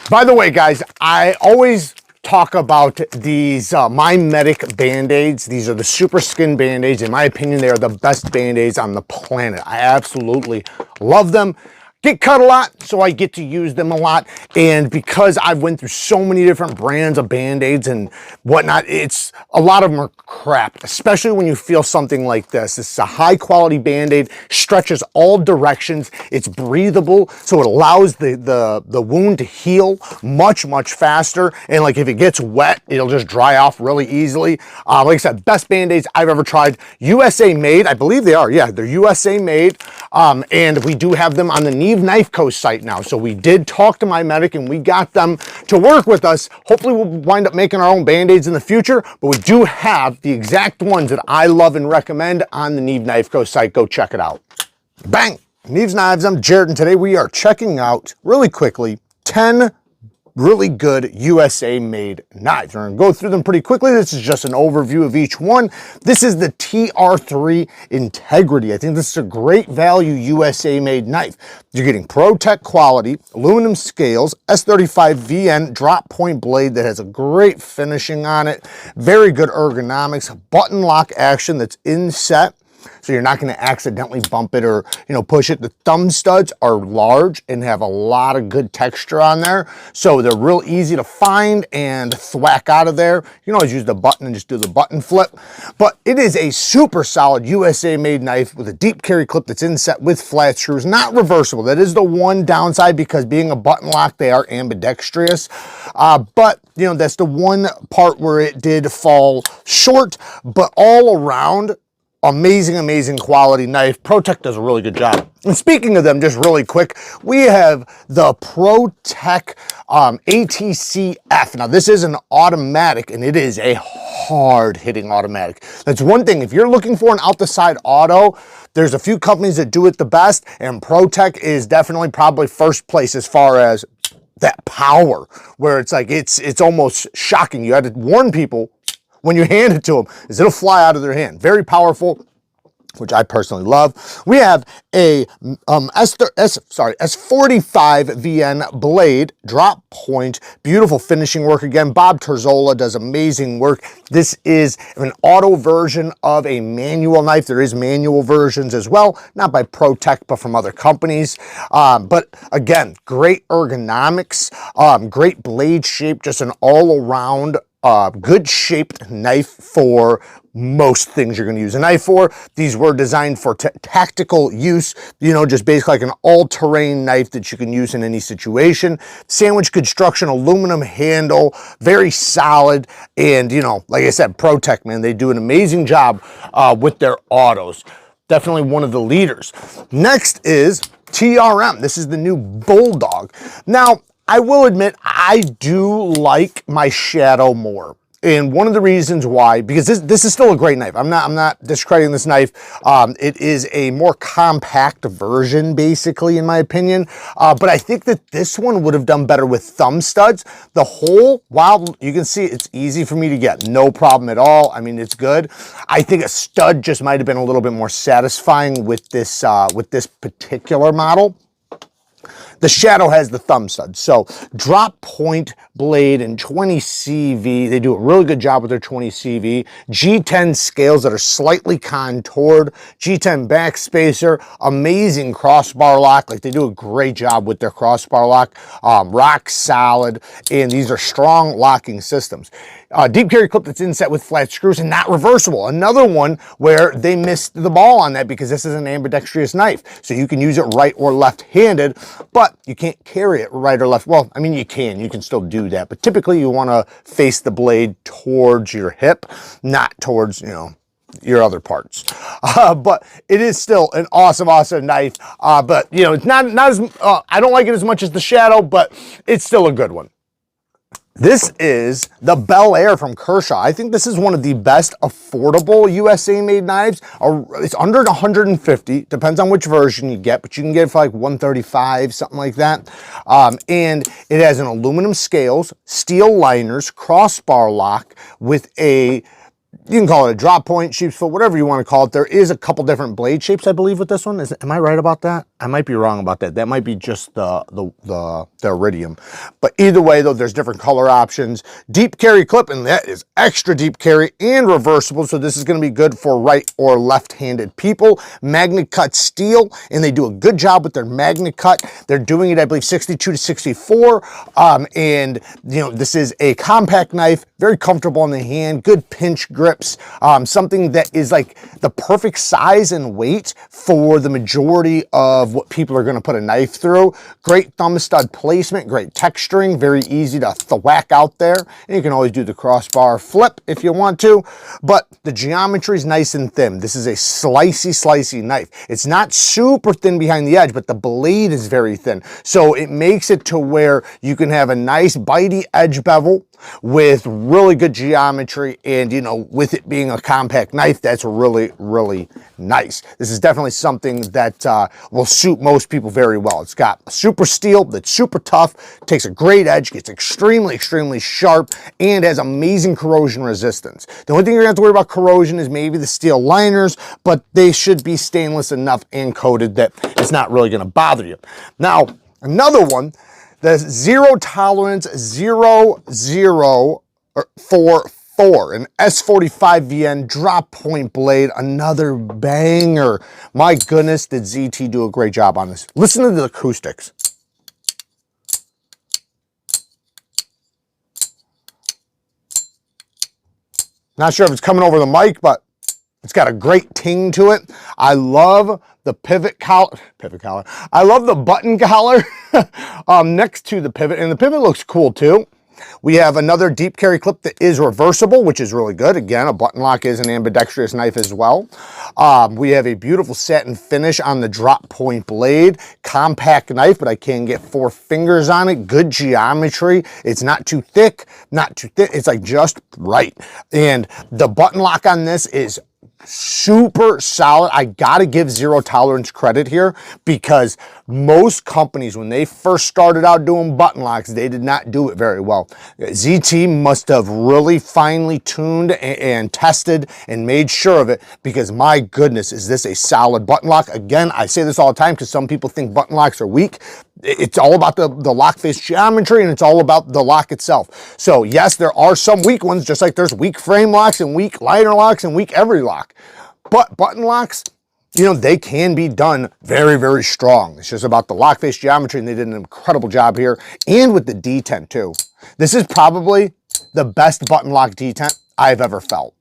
By the way, guys, I always talk about these Mimetic Band-Aids. These are the super skin Band-Aids. In my opinion, they are the best Band-Aids on the planet. I absolutely love them. Get cut a lot, so I get to use them a lot. And because I've went through so many different brands of Band-Aids and whatnot, it's a lot of them are crap, especially when you feel something like this. This is a high quality Band-Aid, stretches all directions. It's breathable, so it allows the wound to heal much faster. And like if it gets wet, it'll just dry off really easily. Like I said, best Band-Aids I've ever tried. USA made, I believe they are. Yeah, they're USA made. And we do have them on the Neve Knife Co. site now. So we did talk to Mimetic and we got them to work with us. Hopefully we'll wind up making our own Band-Aids in the future, but we do have the exact ones that I love and recommend on the Neve Knife Co. site. Go check it out. Bang! Neve's Knives, I'm Jared, and today we are checking out, really quickly, 10 really good USA made knives. We're gonna go through them pretty quickly. This is just an overview of each one. This is the TR3 Integrity. I think this is a great value USA made knife. You're getting ProTech quality, aluminum scales, S35 VN drop point blade that has a great finishing on it, very good ergonomics, button lock action that's inset, so you're not going to accidentally bump it or, push it. The thumb studs are large and have a lot of good texture on there. So they're real easy to find and thwack out of there. You can always use the button and just do the button flip. But it is a super solid USA made knife with a deep carry clip that's inset with flat screws, not reversible. That is the one downside, because being a button lock, they are ambidextrous. But that's the one part where it did fall short, but all around, amazing quality knife. ProTech does a really good job. And speaking of them, just really quick, we have the ProTech ATCF. Now this is an automatic, and it is a hard hitting automatic. That's one thing. If you're looking for an out the side auto, there's a few companies that do it the best, and ProTech is definitely probably first place as far as that power, where it's like, it's almost shocking. You had to warn people when you hand it to them, is it'll fly out of their hand. Very powerful, which I personally love. We have a S45 VN blade, drop point, beautiful finishing work. Again, Bob Terzola does amazing work. This is an auto version of a manual knife. There is manual versions as well, not by ProTech, but from other companies. But again, great ergonomics, great blade shape, just an all-around good shaped knife for most things you're going to use a knife for. These were designed for tactical use, just basically like an all-terrain knife that you can use in any situation. Sandwich construction, aluminum handle, very solid. And, like I said, ProTech, man, they do an amazing job with their autos. Definitely one of the leaders. Next is TRM. This is the new Bulldog. Now, I will admit, I do like my Shadow more. And one of the reasons why, because this is still a great knife. I'm not discrediting this knife. It is a more compact version, basically, in my opinion. But I think that this one would have done better with thumb studs. The hole, while you can see it's easy for me to get, no problem at all. I mean, it's good. I think a stud just might have been a little bit more satisfying with this particular model. The Shadow has the thumb stud. So drop point blade and 20 CV. They do a really good job with their 20 CV. G10 scales that are slightly contoured. G10 back spacer. Amazing crossbar lock. Like, they do a great job with their crossbar lock. Rock solid. And these are strong locking systems. Deep carry clip that's inset with flat screws and not reversible. Another one where they missed the ball on that, because this is an ambidextrous knife. So you can use it right or left-handed, but you can't carry it right or left. Well, I mean, you can still do that, but typically you want to face the blade towards your hip, not towards, your other parts. But it is still an awesome knife. But it's not as, I don't like it as much as the Shadow, but it's still a good one. This is the Bel Air from Kershaw. I think this is one of the best affordable USA made knives. It's under 150, depends on which version you get, but you can get it for like 135, something like that. And it has an aluminum scales, steel liners, crossbar lock with a You can call it a drop point, sheep's foot, whatever you want to call it. There is a couple different blade shapes, I believe, with this one. Am I right about that? I might be wrong about that. That might be just the iridium. But either way, though, there's different color options. Deep carry clip, and that is extra deep carry and reversible. So this is going to be good for right or left-handed people. Magnet cut steel, and they do a good job with their magnet cut. They're doing it, I believe, 62 to 64. And you know, this is a compact knife, very comfortable in the hand, good pinch grips, something that is like the perfect size and weight for the majority of what people are going to put a knife through. Great thumb stud placement, great texturing, very easy to thwack out there. And you can always do the crossbar flip if you want to, but the geometry is nice and thin. This is a slicey knife. It's not super thin behind the edge, but the blade is very thin. So it makes it to where you can have a nice bitey edge bevel with really good geometry, and you know, with it being a compact knife, that's really nice. This is definitely something that will suit most people very well. It's got a super steel that's super tough, takes a great edge, gets extremely sharp, and has amazing corrosion resistance. The only thing you're gonna have to worry about corrosion is maybe the steel liners, but they should be stainless enough and coated that it's not really gonna bother you. Now, another one, the zero tolerance 0044, an S45VN drop point blade, another banger. My goodness, did ZT do a great job on this. Listen to the acoustics. Not sure if it's coming over the mic, but it's got a great ting to it. I love the pivot collar. I love the button collar next to the pivot, and the pivot looks cool too. We have another deep carry clip that is reversible, which is really good. Again, a button lock is an ambidextrous knife as well. We have a beautiful satin finish on the drop point blade. Compact knife, but I can get 4 fingers on it. Good geometry. It's not too thick, not too thin. It's like just right. And the button lock on this is super solid. I gotta give zero tolerance credit here, because most companies, when they first started out doing button locks, they did not do it very well. ZT must have really finely tuned and tested and made sure of it, because my goodness, is this a solid button lock. Again, I say this all the time because some people think button locks are weak. It's all about the lock face geometry, and it's all about the lock itself. So yes, there are some weak ones, just like there's weak frame locks and weak liner locks and weak every lock. But button locks, you know, they can be done very strong. It's just about the lock face geometry, and they did an incredible job here. And with the detent too. This is probably the best button lock detent I've ever felt.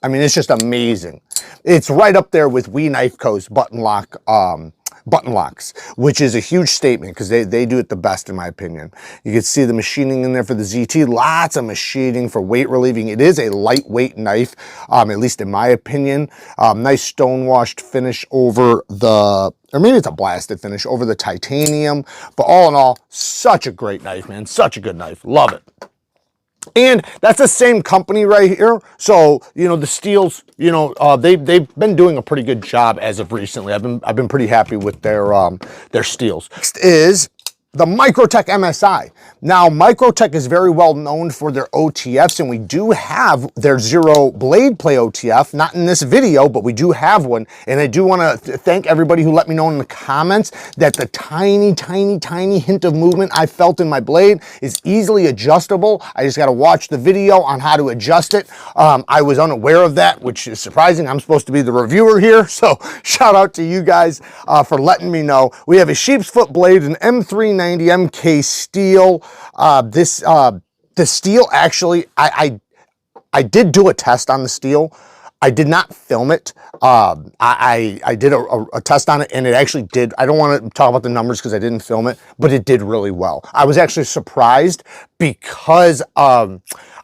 I mean, it's just amazing. It's right up there with We Knife Co's button locks, which is a huge statement because they do it the best, in my opinion. You can see the machining in there for the ZT, lots of machining for weight relieving. It is a lightweight knife, at least in my opinion. Nice stone washed finish over the, or maybe it's a blasted finish over the titanium, but all in all, such a great knife, man. Such a good knife. Love it. And that's the same company right here. So, you know, the steels, you know, they've been doing a pretty good job as of recently. I've been pretty happy with their steels. Next is the Microtech MSI. Now, Microtech is very well known for their OTFs, and we do have their zero blade play OTF, not in this video, but we do have one. And I do want to thank everybody who let me know in the comments that the tiny hint of movement I felt in my blade is easily adjustable. I just got to watch the video on how to adjust it. I was unaware of that, which is surprising. I'm supposed to be the reviewer here, so shout out to you guys for letting me know. We have a sheep's foot blade, an M390 MK steel. The steel, actually, I did do a test on the steel. I did not film it. I did a test on it, and it actually did. I don't want to talk about the numbers because I didn't film it, but it did really well. I was actually surprised because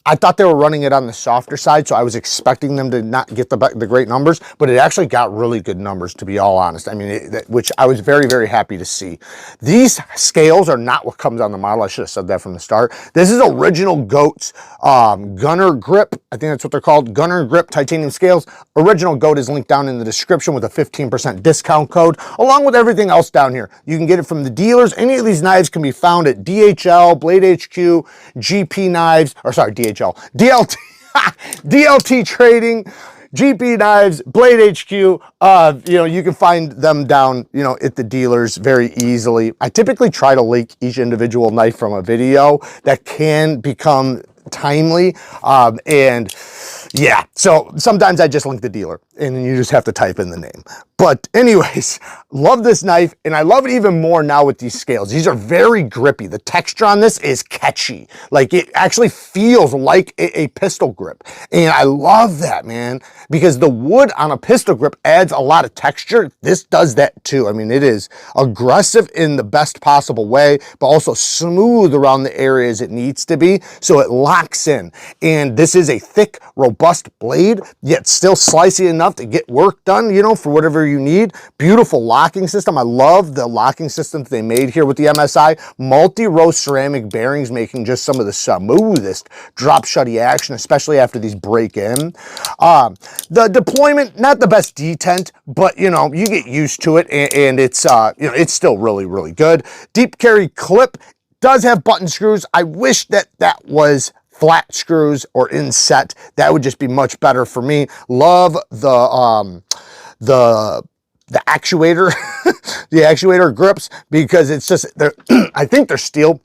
I thought they were running it on the softer side, so I was expecting them to not get the great numbers, but it actually got really good numbers, to be all honest. I mean, which I was very happy to see. These scales are not what comes on the model. I should have said that from the start. This is original GOAT's Gunner Grip. I think that's what they're called, Gunner Grip titanium scales. Original GOAT is linked down in the description with a 15% discount code, along with everything else down here. You can get it from the dealers. Any of these knives can be found at DHL, Blade HQ, GP Knives, or sorry, DHL, DLT. DLT Trading, GP Knives, Blade HQ. You know, you can find them down, you know, at the dealers very easily. I typically try to link each individual knife from a video. That can become timely, and yeah, so sometimes I just link the dealer and then you just have to type in the name. But anyways, love this knife, and I love it even more now with these scales. These are very grippy. The texture on this is catchy. Like, it actually feels like a pistol grip. And I love that, man, because the wood on a pistol grip adds a lot of texture. This does that too. I mean, it is aggressive in the best possible way, but also smooth around the areas it needs to be, so it locks in. And this is a thick, robust blade, yet still slicey enough to get work done, you know, for whatever you need. Beautiful locking system. I love the locking system they made here with the MSI. Multi-row ceramic bearings, making just some of the smoothest drop shutty action, especially after these break in. The deployment, not the best detent, but you know, you get used to it, and it's you know, it's still really, really good. Deep carry clip does have button screws. I wish that that was flat screws or inset. That would just be much better for me. Love the actuator, the actuator grips, because it's just, they're I think they're steel.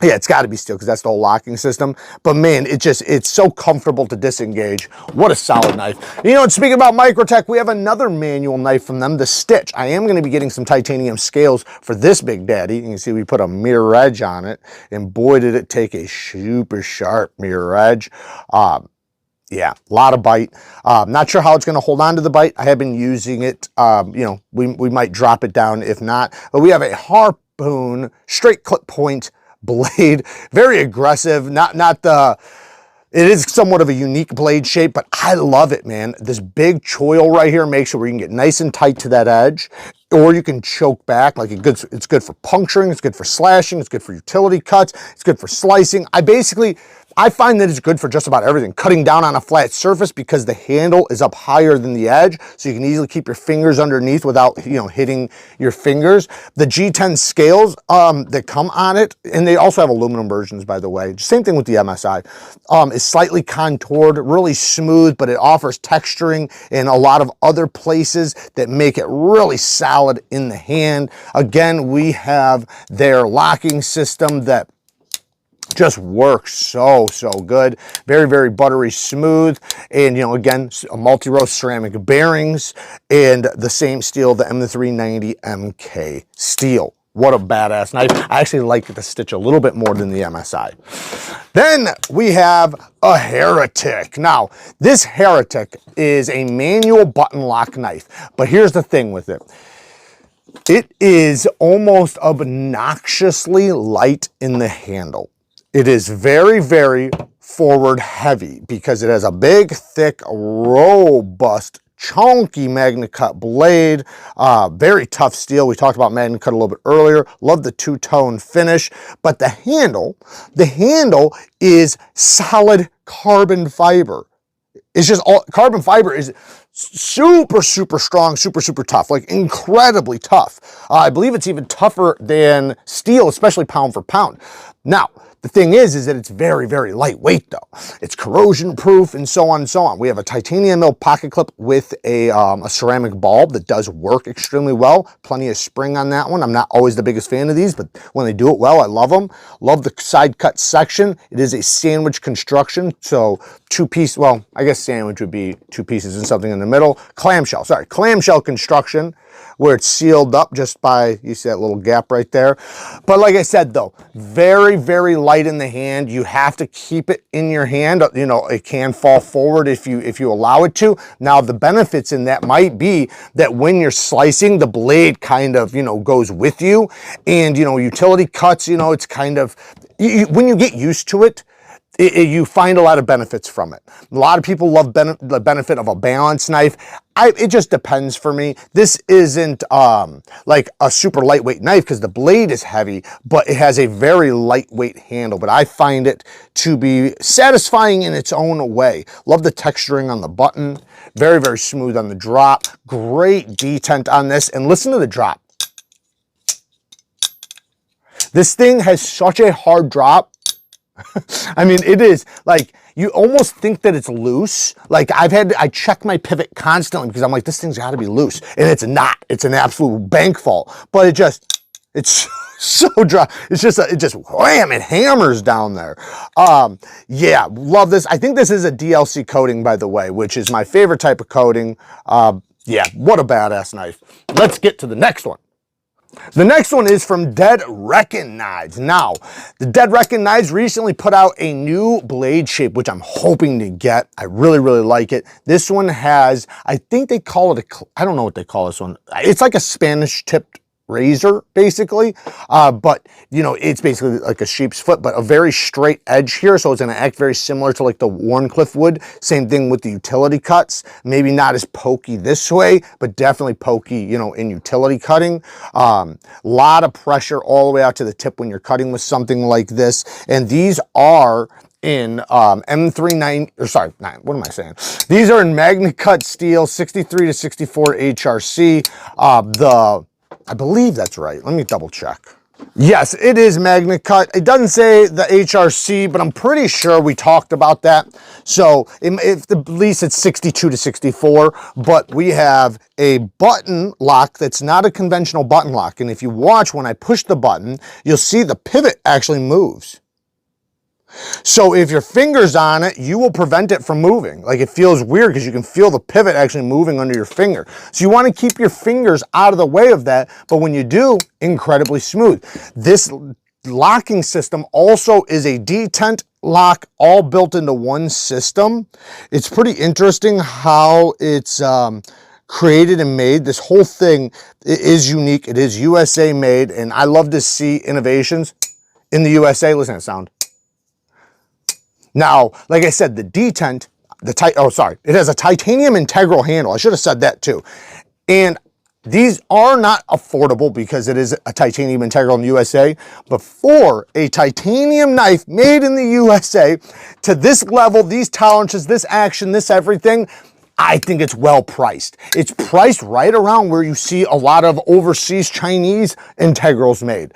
Yeah, it's got to be steel because that's the whole locking system. But man, it's so comfortable to disengage. What a solid knife. You know, and speaking about Microtech, we have another manual knife from them, the Stitch. I am going to be getting some titanium scales for this big daddy. You can see we put a mirror edge on it, and boy, did it take a super sharp mirror edge. Yeah, a lot of bite. Not sure how it's going to hold on to the bite. I have been using it. You know, we might drop it down if not. But we have a Harpoon straight clip point blade, very aggressive. It is somewhat of a unique blade shape, but I love it, man. This big choil right here makes it where you can get nice and tight to that edge, or you can choke back. Like, it's good for puncturing, it's good for slashing, it's good for utility cuts, it's good for slicing. I find that it's good for just about everything. Cutting down on a flat surface because the handle is up higher than the edge, so you can easily keep your fingers underneath without, you know, hitting your fingers. The G10 scales that come on it, and they also have aluminum versions, by the way. Same thing with the MSI. Is slightly contoured, really smooth, but it offers texturing in a lot of other places that make it really solid in the hand. Again, we have their locking system that just works so good. Very, very buttery smooth, and you know, again, a multi-row ceramic bearings, and the same steel, the M390 MK steel. What a badass knife. I actually like the Stitch a little bit more than the MSI. Then we have a Heretic. Now, this Heretic is a manual button lock knife, but here's the thing with it. It is almost obnoxiously light in the handle. It is very, very forward heavy because it has a big, thick, robust, chunky Magna Cut blade. Very tough steel. We talked about Magna Cut a little bit earlier. Love the two-tone finish. But the handle is solid carbon fiber. It's just all carbon fiber is super strong, super tough, like incredibly tough. I believe it's even tougher than steel, especially pound for pound. Now, the thing is that it's very, very lightweight though. It's corrosion proof and so on and so on. We have a titanium mill pocket clip with a ceramic bulb that does work extremely well. Plenty of spring on that one. I'm not always the biggest fan of these, but when they do it well, I love them. Love the side cut section. It is a sandwich construction, so two-piece, well, I guess sandwich would be two pieces and something in the middle. Clamshell construction, where it's sealed up just by, you see that little gap right there. But like I said though, very, very light in the hand. You have to keep it in your hand. You know, it can fall forward if you allow it to. Now, the benefits in that might be that when you're slicing, the blade kind of, you know, goes with you. And, you know, utility cuts, you know, it's kind of, when you get used to it, you find a lot of benefits from it. A lot of people love the benefit of a balanced knife. It just depends for me. This isn't like a super lightweight knife because the blade is heavy, but it has a very lightweight handle. But I find it to be satisfying in its own way. Love the texturing on the button. Very, very smooth on the drop. Great detent on this. And listen to the drop. This thing has such a hard drop. I mean, it is like, you almost think that it's loose. Like I check my pivot constantly because I'm like, this thing's gotta be loose. And it's not, it's an absolute bank fault. But it's so dry. It's just, it just wham, it hammers down there. Yeah, love this. I think this is a DLC coating, by the way, which is my favorite type of coating. Yeah, what a badass knife. Let's get to the next one. The next one is from Dead Reckin Knives. Now, the Dead Reckin Knives recently put out a new blade shape, which I'm hoping to get. I really, really like it. This one has, I think they call it I don't know what they call this one. It's like a Spanish tipped razor, basically, but you know, it's basically like a sheep's foot, but a very straight edge here, so it's going to act very similar to like the Wharncliffe wood. Same thing with the utility cuts, maybe not as pokey this way, but definitely pokey, you know, in utility cutting. Lot of pressure all the way out to the tip when you're cutting with something like this, and these are in M39, or sorry, what am I saying? These are in Magna Cut steel, 63 to 64 HRC. I believe that's right. Let me double check. Yes, it is Magna Cut. It doesn't say the HRC, but I'm pretty sure we talked about that. So if at least it's 62 to 64, but we have a button lock that's not a conventional button lock. And if you watch when I push the button, you'll see the pivot actually moves. So if your finger's on it, you will prevent it from moving. Like, it feels weird because you can feel the pivot actually moving under your finger. So you want to keep your fingers out of the way of that, but when you do, incredibly smooth. This locking system also is a detent lock, all built into one system. It's pretty interesting how it's created and made. This whole thing is unique. It is USA made, and I love to see innovations in the USA. Listen to the sound. Now, like I said, the detent, it has a titanium integral handle. I should have said that too. And these are not affordable because it is a titanium integral in the USA, but for a titanium knife made in the USA to this level, these tolerances, this action, this everything, I think it's well priced. It's priced right around where you see a lot of overseas Chinese integrals made.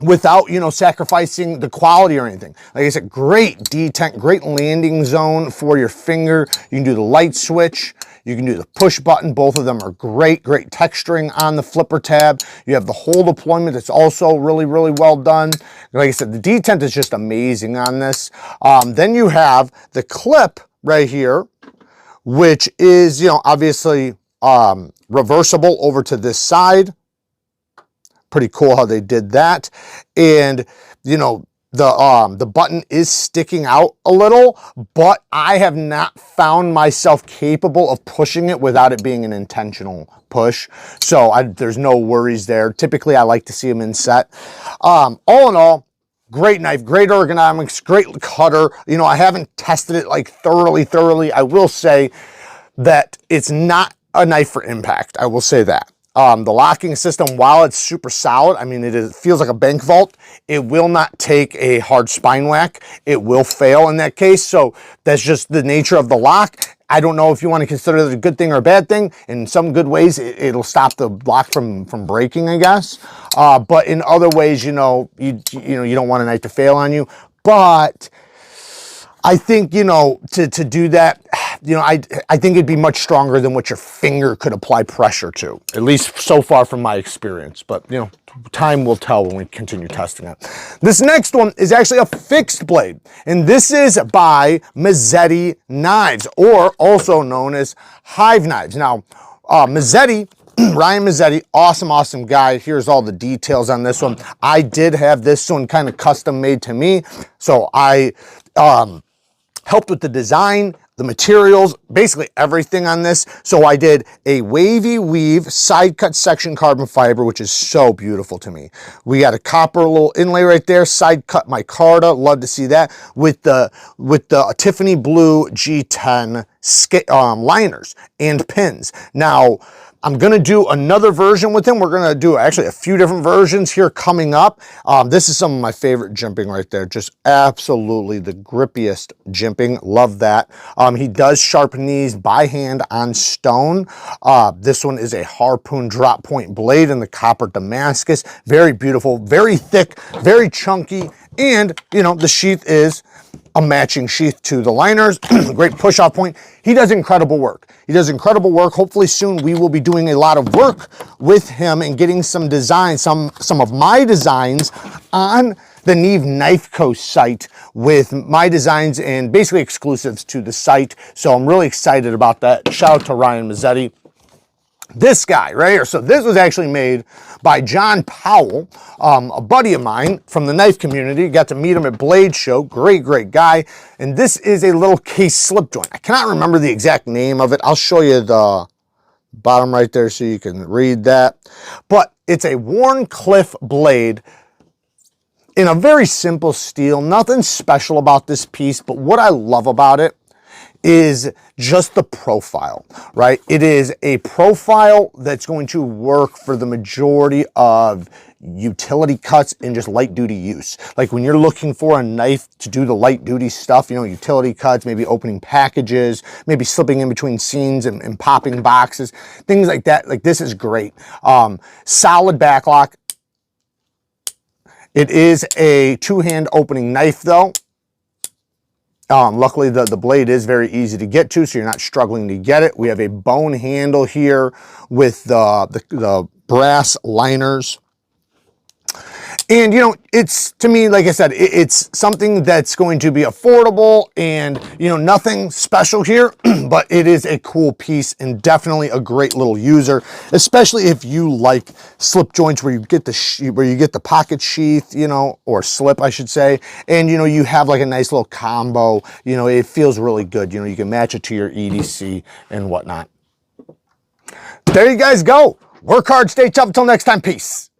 Without, you know, sacrificing the quality or anything. Like I said, great detent, great landing zone for your finger. You can do the light switch. You can do the push button. Both of them are great, great texturing on the flipper tab. You have the whole deployment that's also really, really well done. Like I said, the detent is just amazing on this. Then you have the clip right here, which is, you know, obviously reversible over to this side. Pretty cool how they did that. And you know, the button is sticking out a little, but I have not found myself capable of pushing it without it being an intentional push. So there's no worries there. Typically I like to see them in set. All in all, great knife, great ergonomics, great cutter. You know, I haven't tested it like thoroughly. I will say that it's not a knife for impact. I will say that. The locking system, while it's super solid, I mean, it feels like a bank vault. It will not take a hard spine whack. It will fail in that case. So that's just the nature of the lock. I don't know if you want to consider it a good thing or a bad thing. In some good ways, it'll stop the lock from breaking, I guess. But in other ways, you know, you don't want a knife to fail on you. But I think, you know, to do that, you know, I think it'd be much stronger than what your finger could apply pressure to, at least so far from my experience. But, you know, time will tell when we continue testing it. This next one is actually a fixed blade, and this is by Misetti Knives, or also known as Hive Knives. Now, Misetti, Ryan Misetti, awesome guy. Here's all the details on this one. I did have this one kind of custom made to me, so I helped with the design, the materials, basically everything on this. So I did a wavy weave side cut section carbon fiber, which is so beautiful to me. We got a copper little inlay right there, side cut micarta, love to see that, with the Tiffany blue G10 liners and pins. Now, I'm going to do another version with him. We're going to do actually a few different versions here coming up. This is some of my favorite jimping right there. Just absolutely the grippiest jimping. Love that. He does sharpen these by hand on stone. This one is a harpoon drop point blade in the copper Damascus. Very beautiful, very thick, very chunky. And, you know, the sheath is a matching sheath to the liners. Great push off point. He does incredible work. He does incredible work. Hopefully soon we will be doing a lot of work with him and getting some designs, some of my designs on the Neve Knife Co site with my designs and basically exclusives to the site. So I'm really excited about that. Shout out to Ryan Misetti. This guy right here. So this was actually made by John Powell, a buddy of mine from the knife community. Got to meet him at Blade Show. Great, great guy. And this is a little case slip joint. I cannot remember the exact name of it. I'll show you the bottom right there so you can read that. But it's a Warncliffe blade in a very simple steel. Nothing special about this piece, but what I love about it is just the profile, right? It is a profile that's going to work for the majority of utility cuts and just light duty use. Like when you're looking for a knife to do the light duty stuff, you know, utility cuts, maybe opening packages, maybe slipping in between scenes and popping boxes, things like that. Like this is great. Solid backlock. It is a two-hand opening knife though. Luckily, the blade is very easy to get to, so you're not struggling to get it. We have a bone handle here with the brass liners. And, you know, it's, to me, like I said, it's something that's going to be affordable and, you know, nothing special here, but it is a cool piece and definitely a great little user, especially if you like slip joints where you get the pocket sheath, you know, or slip, I should say. And, you know, you have like a nice little combo, you know, it feels really good. You know, you can match it to your EDC and whatnot. There you guys go. Work hard, stay tough. Until next time, peace.